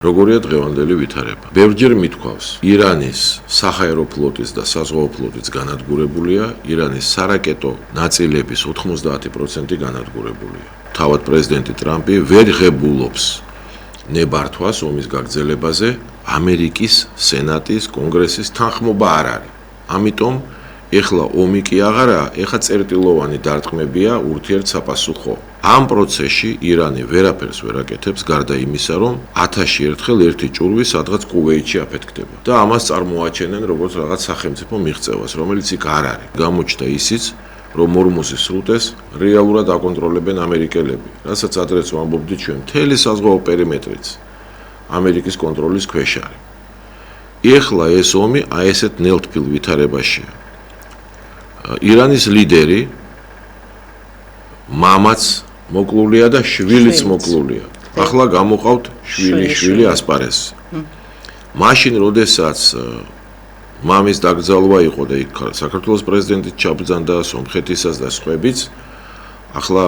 როგორია დღევანდელი ვითარება. ბევრჯერ მithქვავს, ირანის საჰაერო ფლოტის და საზღვაო ფლოტიც განადგურებულია, ირანის სარაკეტო ნაწილების 90% განადგურებულია. თავად პრეზიდენტი ტრამპი ვერ ღებულობს ნებართვას ომის გაგრძელებაზე, ამერიკის სენატის, კონგრესის თანხმობა არ არის. ამიტომ ეხლა ომი კი აღარაა, ეხლა წერტილოვანი დარტყმებია ურთიერთსაპასუხო. ამ პროცესში ირანი ვერაფერს ვერ აკეთებს, გარდა იმისა, რომ 1000-ში ერთხელ ერთი ჭურვი სადღაც კუვეითში აფეთქდება და ამას წარმოაჩენენ როგორც რაღაც სახელმწიფო მიღწევას, რომელიც იქ არ არის. გამოჩნდა ისიც, რომ ორმუზის სრუტეს რეალურად აკონტროლებენ ამერიკელები, რასაც ადრეც ვამბობდით ჩვენ, მთელი საზღვაო პერიმეტრიც ამერიკის კონტროლის ქვეშ არის. ეხლა ეს ომი ესეთ ნელთბილ ვითარებაშია. ირანის ლიდერი მამაც მოკლულია და შვილიც მოკლულია. ახლა გამოყავთ შვილი ასპარეზზე. მაშინ, როდესაც მამის დაკრძალვა იყო და იქ საქართველოს პრეზიდენტიც ჩაბრძანდა, სომხეთისაც და სხვაებიც, ახლა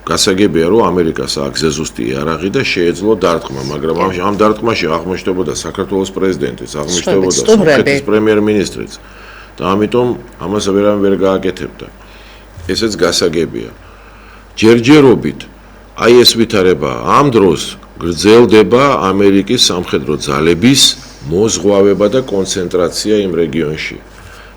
გასაგებია, რომ ამერიკას აქვს ზუსტი იარაღი და შეეძლო დარტყმა, მაგრამ ამ დარტყმაში აღმოჩნდებოდა საქართველოს პრეზიდენტიც, აღმოჩნდებოდა სომხეთის პრემიერ-მინისტრიც და ამიტომ ამას ვერ გააკეთებდა. ესეც გასაგებია. ჯერჯერობით აი ეს ვითარება ამ დროს გრძელდება ამერიკის სამხედრო ძალების მოზღვავება და კონცენტრაცია იმ რეგიონში.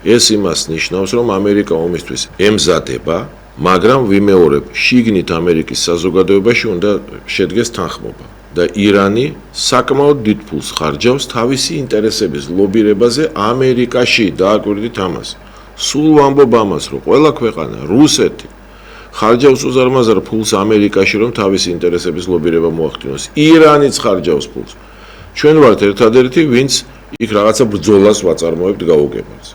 ეს იმას ნიშნავს, რომ ამერიკა ომისთვის ემზადება, მაგრამ ვიმეორებ, შიგნით ამერიკის საზოგადოებაში უნდა შედგეს თანხმობა და ირანი საკმაოდ დიდ ფულს ხარჯავს თავისი ინტერესების ლობირებაზე ამერიკაში. დააკვირდით ამას. სულ ვამბობ ამას, რომ ყველა ქვეყანა, რუსეთი ხარჯავს უზარმაზარ ფულს ამერიკაში, რომ თავისი ინტერესების ლობირება მოახდინოს. ირანიც ხარჯავს ფულს. ჩვენ ვართ ერთადერთი, ვინც იქ რაღაცა ბრძოლას ვაწარმოებთ გაუგებარს.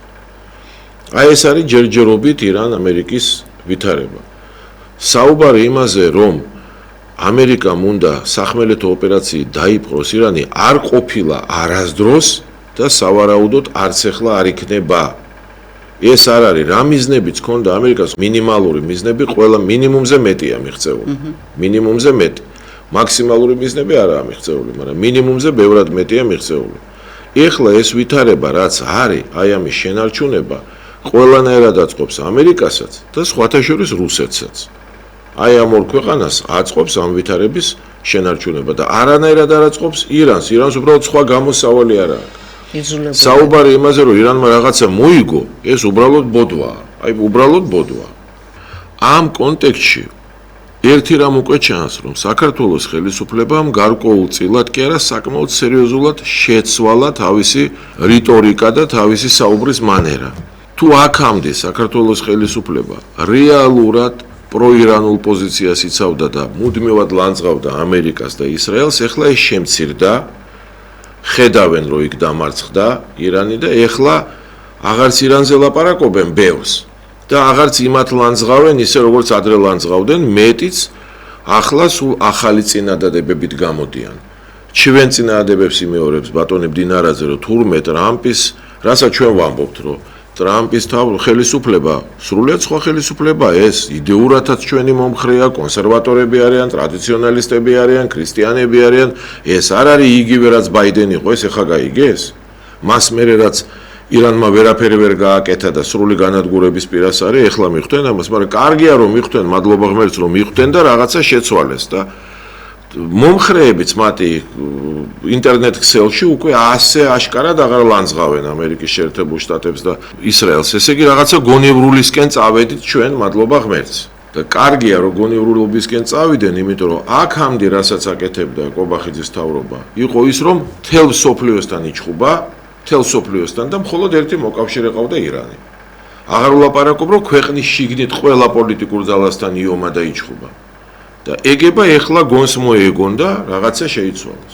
აი ეს არის ჯერჯერობით ირან-ამერიკის ვითარება. საუბარი იმაზე, რომ ამერიკამ უნდა სახმელეთო ოპერაციით დაიპყროს ირანი, არ ყოფილა არასდროს და სავარაუდოდ არც ახლა არ იქნება. ეს არ არის რა მიზნებიც ქონდა ამერიკას, მინიმალური მიზნები ყველა მინიმუმზე მეტია მიღწეული. მინიმუმზე მეტი. მაქსიმალური მიზნები არაა მიღწეული, მაგრამ მინიმუმზე ბევრად მეტია მიღწეული. ეხლა ეს ვითარება რაც არის, აი ამის შენარჩუნება ყველანაირად აწყობს ამერიკასაც და სხვათა შორის რუსეთსაც. აი ამ ორ ქვეყანას აწყობს ამ ვითარების შენარჩუნება და არანაირად არ აწყობს ირანს. ირანს უბრალოდ სხვა გამოსავალი არ აქვს. საუბარი იმაზე, რომ ირანმა რაღაცა მოიგო, ეს უბრალოდ ბოდვაა. აი უბრალოდ ბოდვაა. ამ კონტექსტში ერთი რამ უკვე ჩანს, რომ საქართველოს ხელისუფლებამ გარკვეულწილად კი არა საკმაოდ სერიოზულად შეცვალა თავისი რიტორიკა და თავისი საუბრის მანერა. თუ აქამდე საქართველოს ხელისუფლება რეალურად პროირანულ პოზიციას იცავდა და მუდმივად ლანძღავდა ამერიკას და ისრაელს, ეხლა ეს შემცირდა, ხედავენ, რომ იქ დამარცხდა ირანი და ეხლა აღარც ირანზე ლაპარაკობენ ბევრს და აღარც იმათ ლანძღავენ ისე, როგორც ადრე ლანძღავდნენ, მეტიც ახლა სულ ახალი წინადადებებით გამოდიან. ჩვენ წინადადებებს იმეორებს ბატონი მდინარაძე, რომ თურმე ტრამპის, რასაც ჩვენ ვამბობთ, რომ ტრამპის ხელისუფლება, სრულიად სხვა ხელისუფლება, ეს იდეურათაც ჩვენი მომხრეა, კონსერვატორები არიან, ტრადიციონალისტები არიან, ქრისტიანები არიან, ეს არ არის იგივე რაც ბაიდენი იყო, ეს ეხა გაიგეს? მას მერე რაც ირანმა ვერაფერი ვერ გააკეთა და სრული განადგურების პირას არის, ეხლა მიხვდნენ ამას, მაგრამ კარგია რომ მიხვდნენ, მადლობა ღმერთს რომ მიხვდნენ და რაღაცა შეცვალეს და მომხრეებიც მათი ინტერნეტ ქსელში უკვე ასე აშკარად აღარ ლანძღავენ ამერიკის შეერთებულ შტატებს და ისრაელს. ესე იგი რაღაცა გონივრულისკენ წავედით ჩვენ, მადლობა ღმერთს. და კარგია რომ გონივრულობისკენ წავიდნენ, იმიტომ რომ აქამდე რასაც აკეთებდა კობახიძის მთავრობა, იყო ის რომ მთელ სოფლიოსთან იჩხუბა, მთელ სოფლიოსთან და მხოლოდ ერთი მოკავშირე ყავდა ირანი. აღარ ვლაპარაკობ რომ ქვეყნის შიგნით ყველა პოლიტიკურ ძალასთან იომა და იჩხუბა. და ეგება ეხლა გონს მოეგონ და რაღაცა შეიცვალოს.